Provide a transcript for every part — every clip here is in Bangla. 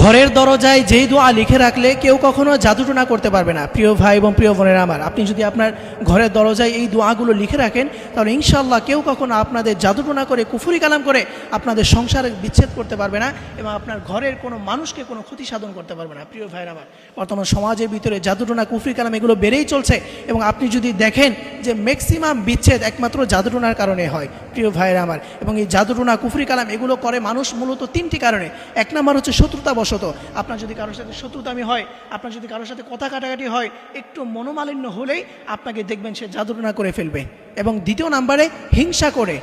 ঘরের দরজায় যেই দোয়া লিখে রাখলে কেউ কখনো জাদুটোনা করতে পারবে না। প্রিয় ভাই এবং প্রিয় বোনেরা আমার, আপনি যদি আপনার ঘরের দরজায় এই দোয়াগুলো লিখে রাখেন তাহলে ইনশাআল্লাহ কেউ কখনো আপনাদের জাদুটোনা করে কুফরি কালাম করে আপনাদের সংসারে বিচ্ছেদ করতে পারবে না এবং আপনার ঘরের কোনো মানুষকে কোনো ক্ষতি সাধন করতে পারবে না। প্রিয় ভাইয়ের আমার, বর্তমান সমাজের ভিতরে জাদুটোনা কুফরি কালাম এগুলো বেড়েই চলছে এবং আপনি যদি দেখেন যে ম্যাক্সিমাম বিচ্ছেদ একমাত্র জাদুটোনার কারণে হয়। প্রিয় ভাইয়ের আমার, এবং এই জাদুটোনা কুফরি কালাম এগুলো করে মানুষ মূলত তিনটি কারণে। এক নম্বর হচ্ছে শত্রুতা বশত। আপনার যদি কারোর সাথে শত্রুতামি হয়, আপনার যদি কারোর সাথে কথা কাটাকাটি হয়, একটু মনোমালিন্য হলেই আপনাকে দেখবেন সে জাদুটোনা করে ফেলবে। এবং দ্বিতীয় নাম্বারে হিংসা করে,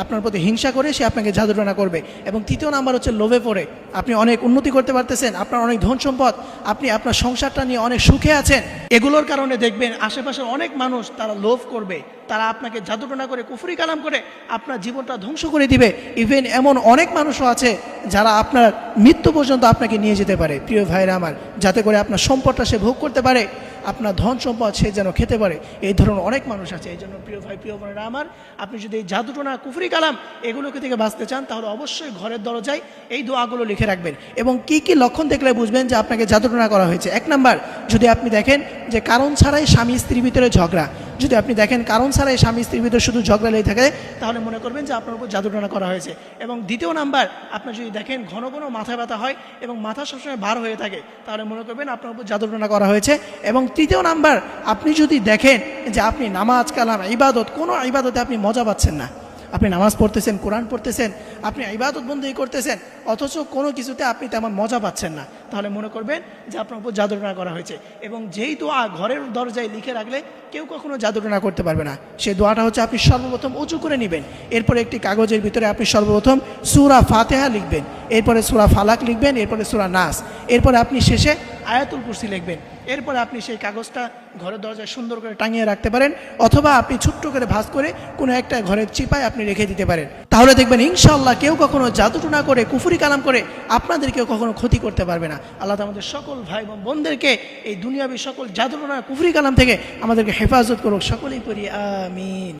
আপনার প্রতি হিংসা করে সে আপনাকে জাদুটোনা করবে। এবং তৃতীয় নাম্বার হচ্ছে লোভে পড়ে। আপনি অনেক উন্নতি করতে পারতেছেন, আপনার অনেক ধন সম্পদ, আপনি আপনার সংসারটা নিয়ে অনেক সুখে আছেন, এগুলোর কারণে দেখবেন আশেপাশের অনেক মানুষ তারা লোভ করবে, তারা আপনাকে জাদুটোনা করে কুফরি কালাম করে আপনার জীবনটা ধ্বংস করে দিবে। ইভেন এমন অনেক মানুষও আছে যারা আপনার মৃত্যু পর্যন্ত আপনাকে নিয়ে যেতে পারে। প্রিয় ভাইরা আমার, যাতে করে আপনার সম্পদটা সে ভোগ করতে পারে, আপনার ধন সম্পদ সে যেন খেতে পারে, এই ধরনের অনেক মানুষ আছে। এই জন্য প্রিয় ভাই প্রিয় বোনেরা আমার, আপনি যদি এই জাদুটোনা কুফরি কালাম এগুলোকে থেকে বাঁচতে চান তাহলে অবশ্যই ঘরের দরজায় এই দোয়াগুলো লিখে রাখবেন। এবং কি কি লক্ষণ দেখলে বুঝবেন যে আপনাকে জাদুটোনা করা হয়েছে? এক নাম্বার, যদি আপনি দেখেন যে কারণ ছাড়াই স্বামী স্ত্রীর ভিতরে ঝগড়া, যদি আপনি দেখেন কারণ ছাড়াই স্বামী স্ত্রীর ভিতরে শুধু ঝগড়া লেগে থাকে তাহলে মনে করবেন যে আপনার উপর জাদুটোনা করা হয়েছে। এবং দ্বিতীয় নাম্বার, আপনি যদি দেখেন ঘন ঘন মাথা ব্যথা হয় এবং মাথা সবসময় ভার হয়ে থাকে তাহলে মনে করবেন আপনার উপর জাদুটোনা করা হয়েছে। এবং তৃতীয় নাম্বার, আপনি যদি দেখেন যে আপনি নামাজ কালাম ইবাদত, কোনো ইবাদতে আপনি মজা পাচ্ছেন না, আপনি নামাজ পড়তেছেন, কোরআন পড়তেছেন, আপনি ইবাদত বন্দেগী করতেছেন, অথচ কোনো কিছুতে আপনি তেমন মজা পাচ্ছেন না, তাহলে মনে করবেন যে আপনার উপর জাদুটোনা করা হয়েছে। এবং যেই দোয়া ঘরের দরজায় লিখে রাখলে কেউ কখনো জাদুটোনা করতে পারবে না, সেই দোয়াটা হচ্ছে আপনি সর্বপ্রথম উঁচু করে নেবেন, এরপরে একটি কাগজের ভিতরে আপনি সর্বপ্রথম সূরা ফাতিহা লিখবেন, এরপরে সূরা ফালাক লিখবেন, এরপরে সূরা নাস, এরপরে আপনি শেষে আয়াতুল কুরসি লিখবেন। এরপরে আপনি সেই কাগজটা ঘরের দরজায় সুন্দর করে টাঙিয়ে রাখতে পারেন, অথবা আপনি ছোট্ট করে ভাঁজ করে কোনো একটা ঘরের চিপায় আপনি রেখে দিতে পারেন। তাহলে দেখবেন ইনশাআল্লাহ কেউ কখনো জাদুটোনা করে কুফরি কালাম করে আপনাদেরকেও কখনো ক্ষতি করতে পারবে না। আল্লাহ আমাদের সকল ভাই এবং বোনদেরকে এই দুনিয়াবী সকল জাদুটোনা কুফরি কালাম থেকে আমাদেরকে হেফাজত করুক। সকলেই পড়ি আমিন।